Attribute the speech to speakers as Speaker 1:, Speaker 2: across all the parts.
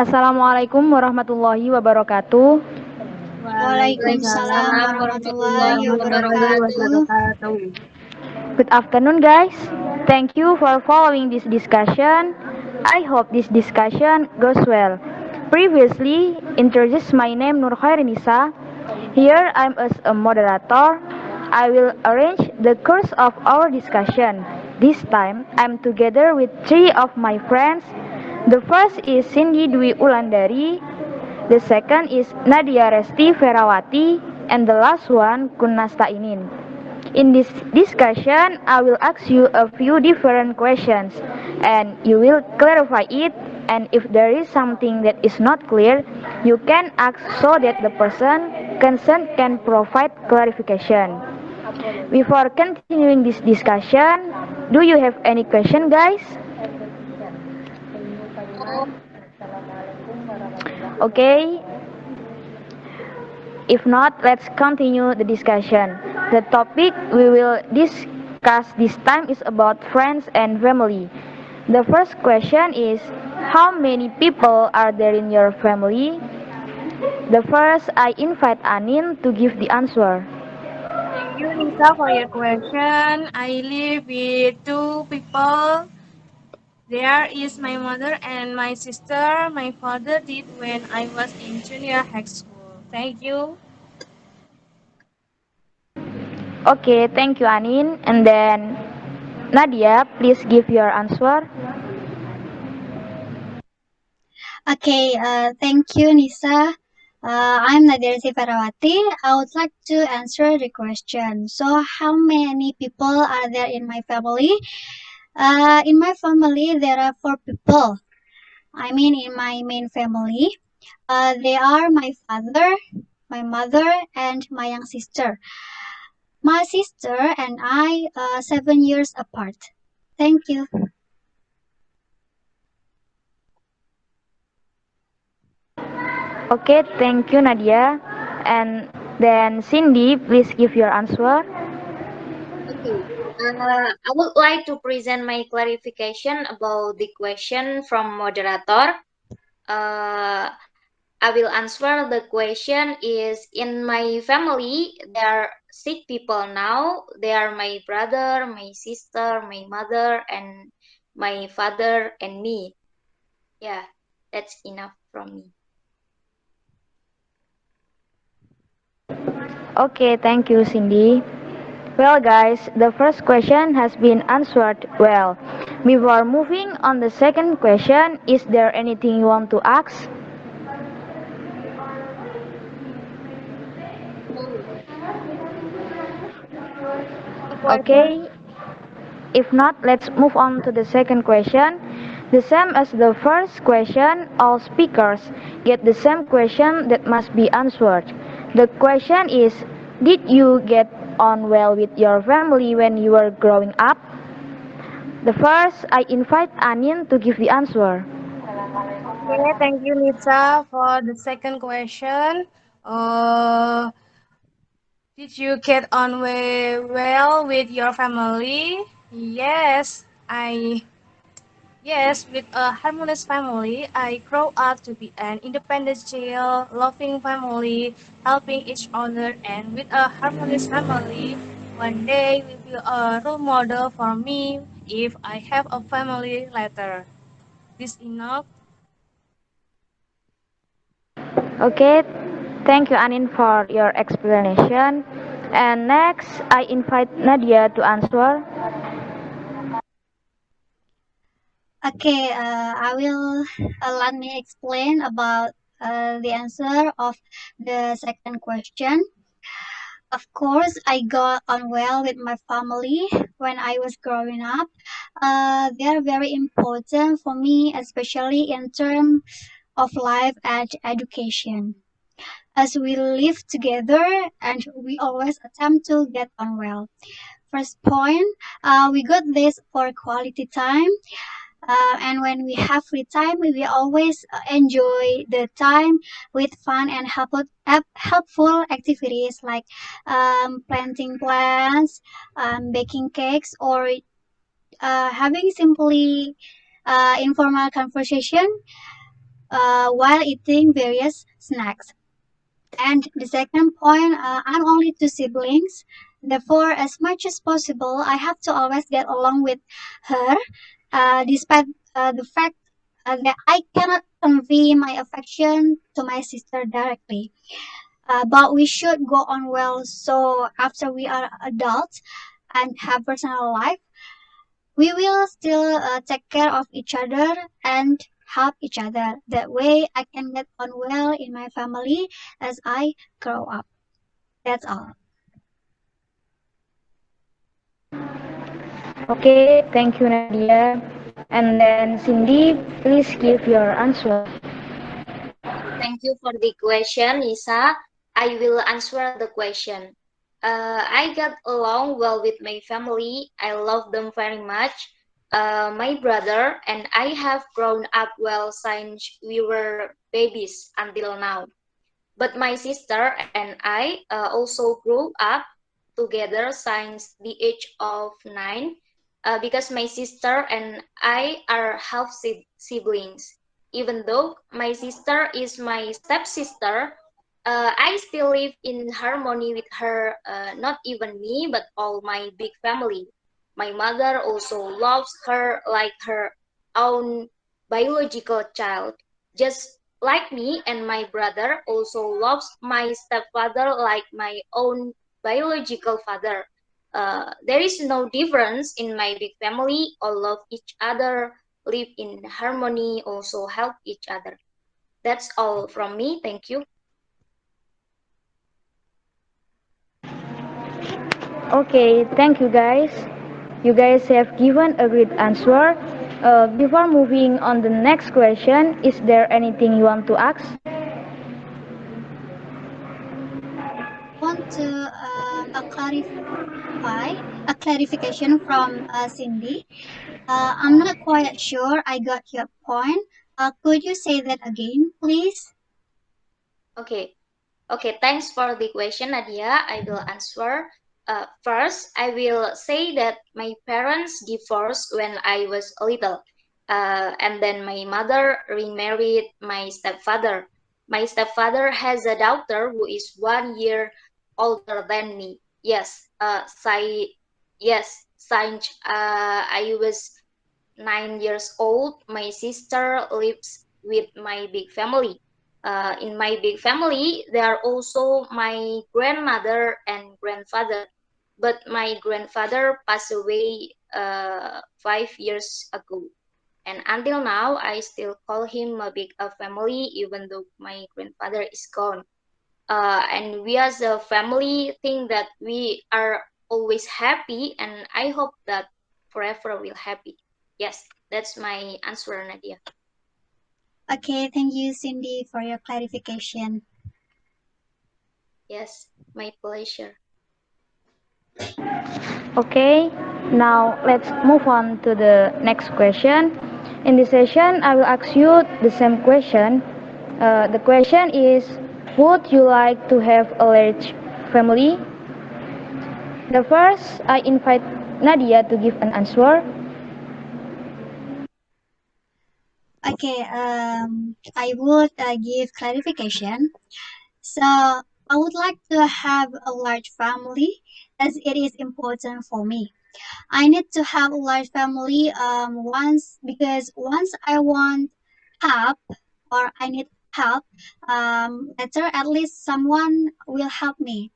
Speaker 1: Assalamualaikum warahmatullahi wabarakatuh.
Speaker 2: Waalaikumsalam
Speaker 3: Waalaikumsalam
Speaker 2: warahmatullahi
Speaker 3: warahmatullahi
Speaker 2: wabarakatuh.
Speaker 3: wabarakatuh.
Speaker 1: Good afternoon, guys. Thank you for following this discussion. I hope this discussion goes well. Previously, introduced my name Nur Khairinisa. Here I'm as a moderator. I will arrange the course of our discussion. This time, I'm together with three of my friends. The first is Cindy Dwi Ulandari, the second is Nadia Resti Ferawati, and the last one Kunasta Inin. In this discussion, I will ask you a few different questions and you will clarify it, and if there is something that is not clear, you can ask so that the person concerned can provide clarification. Before continuing this discussion, do you have any question, guys? Okay, if not, let's continue the discussion. The topic we will discuss this time is about friends and family. The first question is, how many people are there in your family? The first, I invite Anin to give the answer.
Speaker 3: Thank you, Nisa, for your question. I live with two people. There is my mother and my sister. My father did when I was in junior high school. Thank you.
Speaker 1: Okay, thank you, Anin. And then, Nadia, please give your answer.
Speaker 2: Okay, thank you, Nisa. I'm Nadia Farawati. I would like to answer the question. So, how many people are there in my family? In my family, there are four people. I mean, in my main family, they are my father, my mother, and my young sister. My sister and I are 7 years apart. Thank you.
Speaker 1: Okay, thank you, Nadia. And then, Cindy, please give your answer.
Speaker 4: Okay. I would like to present my clarification about the question from moderator. Uh, I will answer the question is in my family there are 6 people now. They are my brother, my sister, my mother, and my father and me. Yeah, that's enough from me.
Speaker 1: Okay, thank you, Cindy. Well, guys, the first question has been answered well. Before moving on the second question, is there anything you want to ask?
Speaker 4: No.
Speaker 3: The question.
Speaker 1: Okay, if not, let's move on to the second question. The same as the first question, all speakers get the same question that must be answered. The question is, did you get on well with your family when you were growing up? The first, I invite Anin to give the answer.
Speaker 3: Okay, thank you, Nisa, for the second question. Uh, did you get on well with your family? Yes, with a harmonious family, I grow up to be an independent child, loving family, helping each other, and with a harmonious family, one day will be a role model for me if I have a family later. This enough.
Speaker 1: Okay, thank you, Anin, for your explanation. And next, I invite Nadia to answer.
Speaker 2: Okay, I will let me explain about the answer of the second question. Of course, I got on well with my family when I was growing up. They are very important for me, especially in terms of life and education. As we live together and we always attempt to get on well. First point, we got this for quality time. And when we have free time, we always enjoy the time with fun and helpful activities like planting plants, baking cakes, or having simply informal conversation. while eating various snacks. And the second point, I'm only two siblings. Therefore, as much as possible, I have to always get along with her, despite the fact that I cannot convey my affection to my sister directly. But we should go on well. So after we are adults and have personal life, we will still take care of each other and help each other. That way, I can get on well in my family as I grow up. That's all.
Speaker 1: Okay, thank you, Nadia. And then Cindy, please give your answer.
Speaker 4: Thank you for the question, Isa. I will answer the question. I got along well with my family. I love them very much. My brother and I have grown up well since we were babies until now. But my sister and I also grew up together since the age of 9 because my sister and I are half siblings. Even though my sister is my stepsister, I still live in harmony with her, not even me, but all my big family. My mother also loves her like her own biological child. Just like me and my brother also loves my stepfather like my own biological father. There is no difference in my big family. All love each other, live in harmony, also help each other. That's all from me. Thank you.
Speaker 1: Okay, thank you guys. You guys have given a great answer. Before moving on the next question, is there anything you want to ask?
Speaker 2: Want to a clarification from Cindy. I'm not quite sure I got your point. Could you say that again, please?
Speaker 4: Okay. Okay, thanks for the question, Nadia. I will answer. First, I will say that my parents divorced when I was little, and then my mother remarried my stepfather. My stepfather has a daughter who is 1 year older than me. Yes, since I was 9 years old, my sister lives with my big family. In my big family, there are also my grandmother and grandfather. But my grandfather passed away 5 years ago. And until now, I still call him a big family, even though my grandfather is gone. And we as a family think that we are always happy, and I hope that forever we'll happy. Yes, that's my answer, Nadia.
Speaker 2: Okay, thank you, Cindy, for your clarification.
Speaker 4: Yes, my pleasure.
Speaker 1: Okay, now let's move on to the next question. In this session, I will ask you the same question. The question is, would you like to have a large family? The first, I invite Nadia to give an answer.
Speaker 2: Okay, I would give clarification. So I would like to have a large family as it is important for me. I need to have a large family once I want help or I need help, later at least someone will help me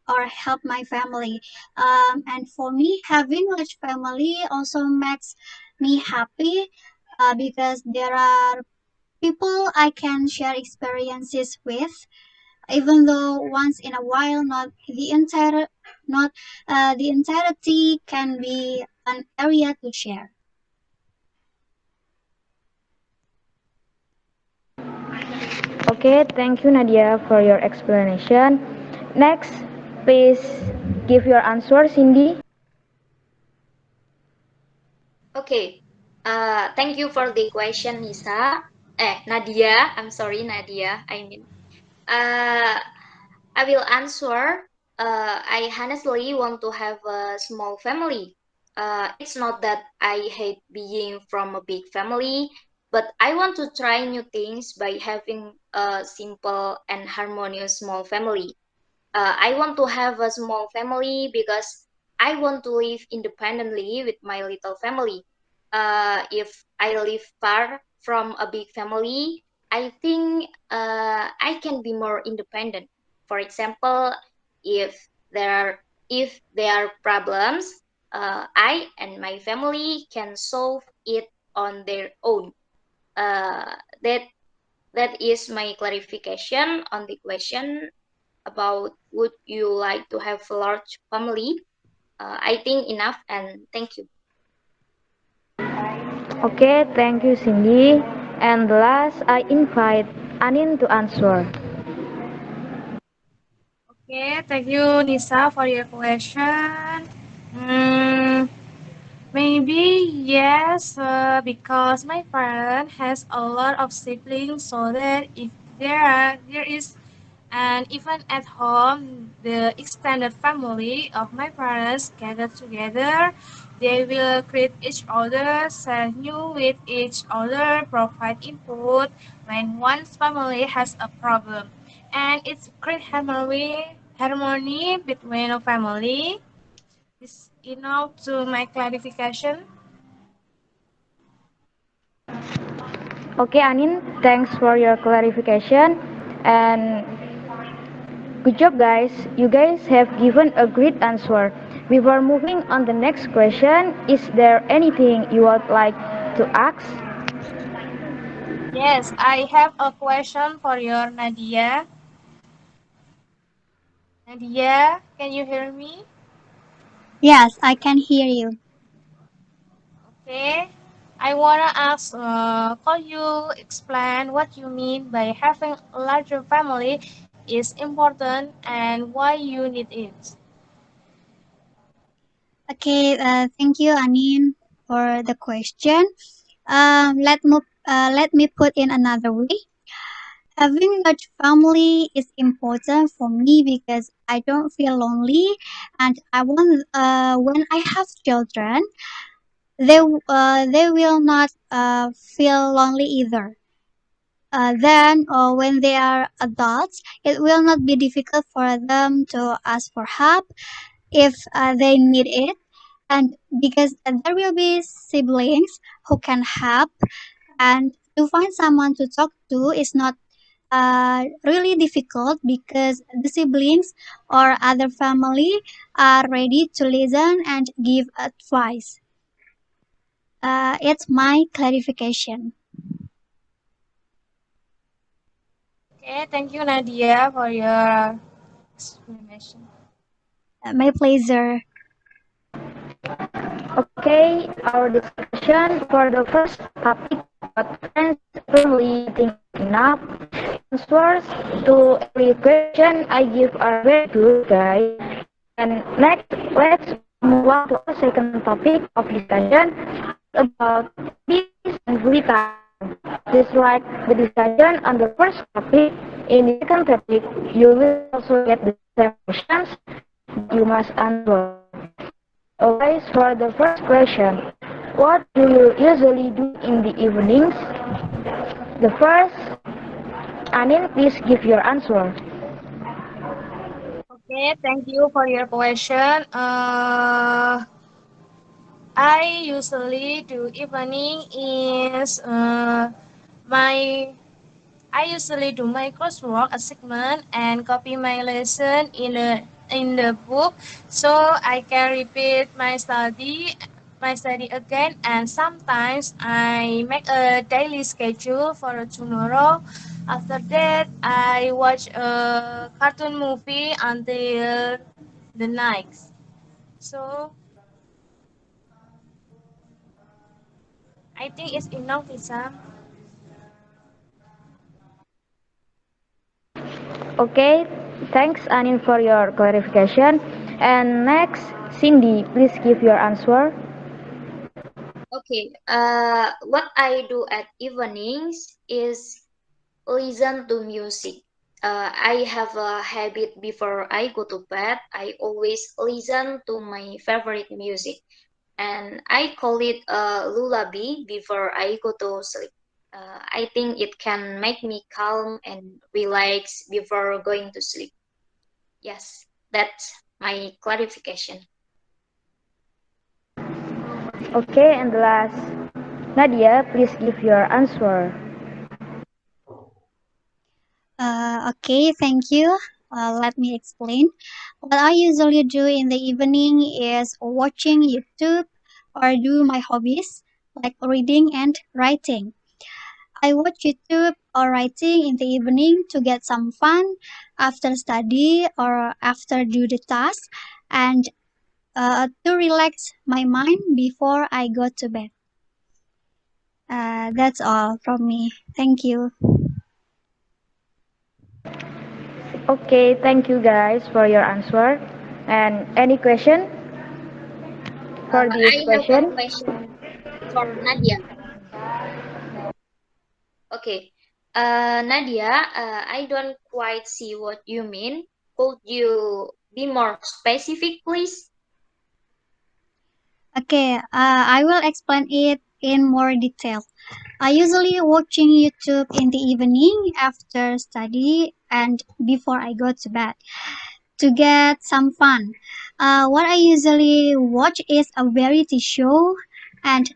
Speaker 2: or help my family. And for me, having a large family also makes me happy because there are people I can share experiences with, even though once in a while not the entirety can be an area to share.
Speaker 1: Okay, thank you Nadia for your explanation. Next, please give your answer, Cindy.
Speaker 4: Okay. Thank you for the question, Nisa. Nadia. I'm sorry, Nadia. Uh, I will answer. I honestly want to have a small family. It's not that I hate being from a big family. but I want to try new things by having a simple and harmonious small family. I want to have a small family because I want to live independently with my little family. If I live far from a big family, I think I can be more independent. For example, if there are if there are problems, I and my family can solve it on their own. Uh, that that is my clarification on the question about would you like to have a large family. I think enough and thank you.
Speaker 1: Okay, thank you, Cindy. And last, I invite Anin to answer.
Speaker 3: Okay, thank you, Nisa, for your question. Mm, Maybe yes, because my parent has a lot of siblings, so that if there is an event at home, the extended family of my parents gather together. They will greet each other, share news with each other, provide input when one's family has a problem, and it's great harmony between a family. This enough to my clarification.
Speaker 1: Okay, Anin, thanks for your clarification. And good job, guys. You guys have given a great answer. Before moving on the next question, is there anything you would like to ask?
Speaker 3: Yes, I have a question for your Nadia. Nadia, can you hear me?
Speaker 2: Yes, I can hear you.
Speaker 3: Okay. I wanna ask, could you explain what you mean by having a larger family is important and why you need it?
Speaker 2: Okay, thank you, Anin, for the question. Let me put in another way. Having a large family is important for me because I don't feel lonely, and I want when I have children, they will not feel lonely either. Then, when they are adults, it will not be difficult for them to ask for help if they need it, and because there will be siblings who can help, and to find someone to talk to is not really difficult because the siblings or other family are ready to listen and give advice. It's my clarification.
Speaker 3: Okay, thank you, Nadia, for your explanation.
Speaker 2: My pleasure.
Speaker 1: Okay, our discussion for the first topic about friends, family, I think is enough. Answers to every question I give are very good, guys. And next, let's move on to our second topic of discussion about peace and free time. Just like the discussion on the first topic, in the second topic, you will also get the same questions that you must answer. Alright, for the first question, what do you usually do in the evenings? The first, Anin, please give your answer.
Speaker 3: Okay, thank you for your question. I usually do evening is my I usually do my coursework assignment and copy my lesson in the book, so I can repeat my study again, and sometimes I make a daily schedule for tomorrow. After that, I watch a cartoon movie until the night. So I think it's enough, Lisa.
Speaker 1: Okay, thanks Anin for your clarification. And next, Cindy, please give your answer.
Speaker 4: Okay. What I do at evenings is listen to music. I have a habit before I go to bed. I always listen to my favorite music, and I call it a lullaby before I go to sleep. I think it can make me calm and relax before going to sleep. Yes, that's my clarification.
Speaker 1: Okay, and the last, Nadia, please give your answer.
Speaker 2: Okay, thank you. Let me explain. What I usually do in the evening is watching YouTube or do my hobbies like reading and writing. I watch YouTube or writing in the evening to get some fun after study or after do the task and to relax my mind before I go to bed. That's all from me. Thank you.
Speaker 1: Okay, thank you guys for your answer. And any question for this
Speaker 4: I have a
Speaker 1: question?
Speaker 4: question for Nadia. Okay. Nadia, I don't quite see what you mean. Could you be more specific, please?
Speaker 2: Okay, I will explain it in more detail. I usually watching YouTube in the evening after study and before I go to bed to get some fun. What I usually watch is a variety show and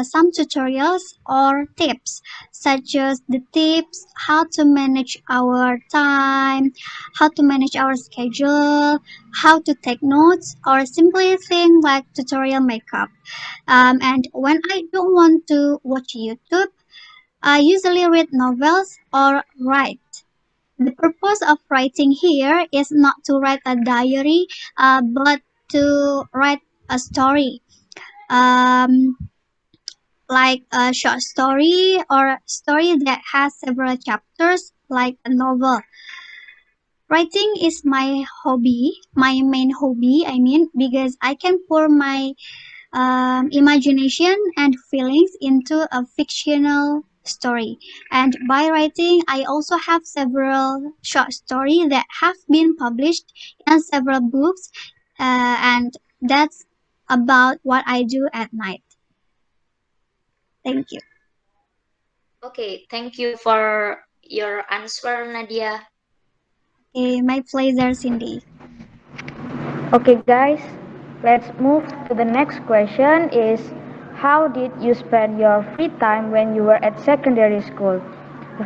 Speaker 2: some tutorials or tips, such as the tips how to manage our time, how to manage our schedule, how to take notes, or simply things like tutorial makeup. And when I don't want to watch YouTube, I usually read novels or write. The purpose of writing here is not to write a diary, but to write a story, um, like a short story or a story that has several chapters, like a novel. Writing is my hobby, my main hobby, I mean, because I can pour my imagination and feelings into a fictional story. And by writing, I also have several short stories that have been published in several books, and that's about what I do at night. Thank you.
Speaker 4: Okay, thank you for your answer, Nadia.
Speaker 2: Okay, my pleasure, Cindy.
Speaker 1: Okay, guys, let's move to the next question is how did you spend your free time when you were at secondary school?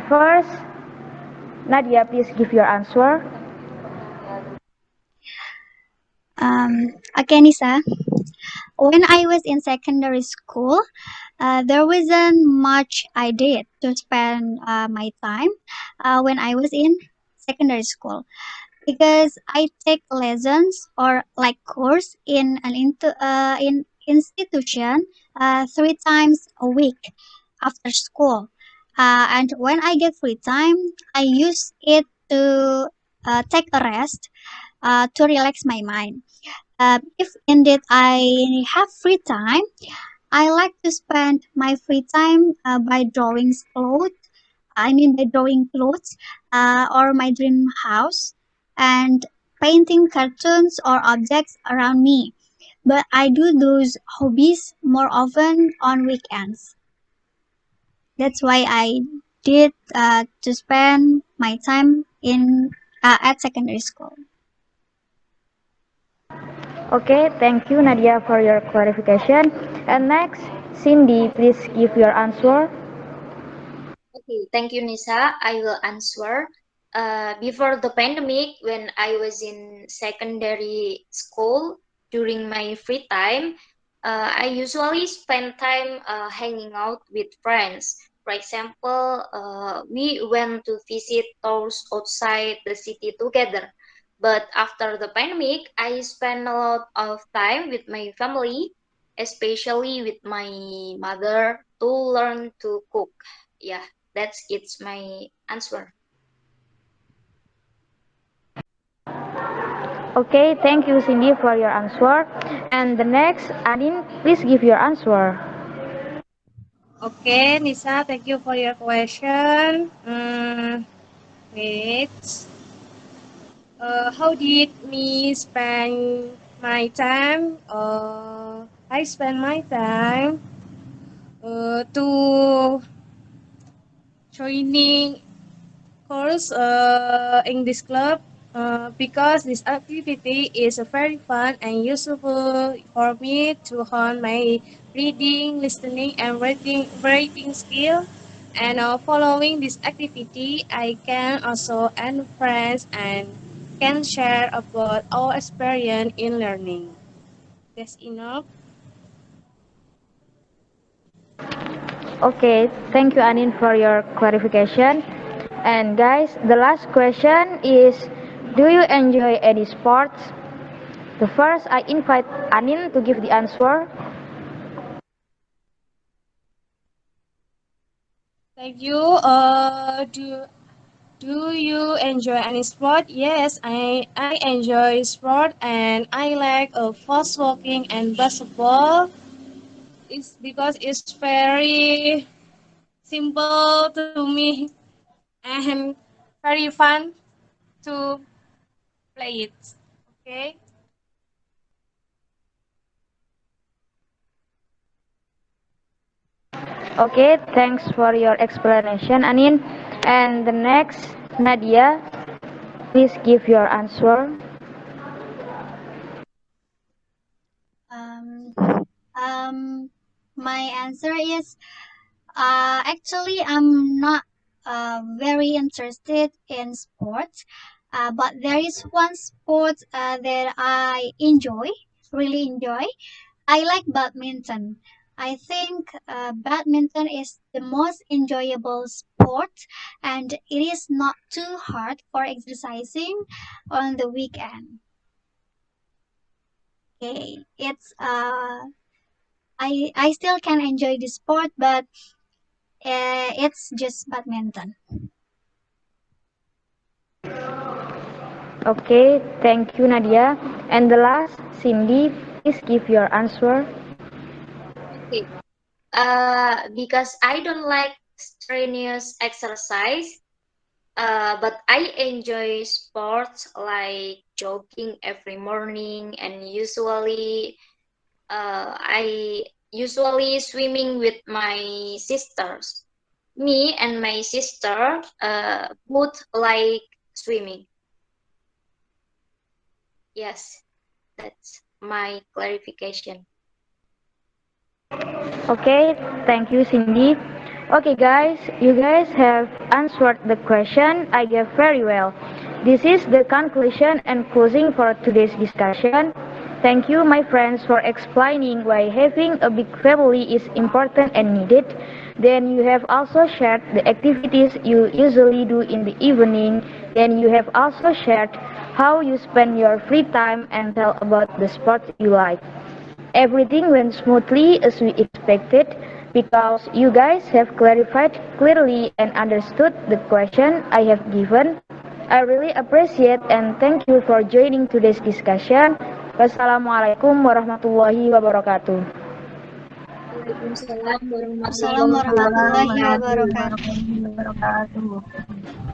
Speaker 1: First, Nadia, please give your answer.
Speaker 2: Okay, Nisa. When I was in secondary school, there wasn't much I did to spend my time when I was in secondary school because I take lessons or like course in an in institution 3 times a week after school. And when I get free time, I use it to take a rest to relax my mind. If indeed I have free time, I like to spend my free time by drawing clothes. I mean by drawing clothes or my dream house and painting cartoons or objects around me. But I do those hobbies more often on weekends. That's why I did to spend my time in at secondary school.
Speaker 1: Okay, thank you, Nadia, for your clarification. And next, Cindy, please give your answer.
Speaker 4: Okay, thank you, Nisa. I will answer. Before the pandemic, when I was in secondary school, during my free time, I usually spend time hanging out with friends. For example, we went to visit tours outside the city together. But after the pandemic, I spent a lot of time with my family, especially with my mother, to learn to cook. Yeah, it's my answer.
Speaker 1: Okay, thank you, Cindy, for your answer. And the next, Adin, please give your answer.
Speaker 3: Okay, Nisa, thank you for your question. Wait. How did me spend my time? I spend my time to joining course in this club because this activity is very fun and useful for me to hone my reading, listening, and writing skill. And following this activity, I can also earn friends and can share about our experience in learning. That's enough.
Speaker 1: Okay, thank you Anin for your clarification. And guys, the last question is, do you enjoy any sports? The first, I invite Anin to give the answer.
Speaker 3: Thank you. Do you enjoy any sport? Yes, I enjoy sport and I like fast walking and basketball. It's because it's very simple to me and very fun to play it. Okay.
Speaker 1: Okay, thanks for your explanation, Anin. And the next, Nadia, please give your answer.
Speaker 2: Um, my answer is actually I'm not very interested in sports, but there is one sport that I enjoy, really enjoy. I like badminton. I think badminton is the most enjoyable sport, and it is not too hard for exercising on the weekend. Okay, it's I still can enjoy the sport, but it's just badminton.
Speaker 1: Okay, thank you, Nadia. And the last, Cindy, please give your answer.
Speaker 4: Okay. Because I don't like strenuous exercise, but I enjoy sports like jogging every morning, and I usually swimming with my sisters. Me and my sister both like swimming. Yes, that's my clarification.
Speaker 1: Okay, thank you, Cindy. Okay, guys, you guys have answered the question I gave very well. This is the conclusion and closing for today's discussion. Thank you, my friends, for explaining why having a big family is important and needed. Then you have also shared the activities you usually do in the evening. Then you have also shared how you spend your free time and tell about the sports you like. Everything went smoothly as we expected because you guys have clarified clearly and understood the question I have given. I really appreciate and thank you for joining today's discussion. Wassalamualaikum warahmatullahi wabarakatuh.
Speaker 4: Waalaikumsalam warahmatullahi
Speaker 2: Assalamualaikum
Speaker 4: wabarakatuh.
Speaker 2: warahmatullahi wabarakatuh.
Speaker 3: Wabarakatuh.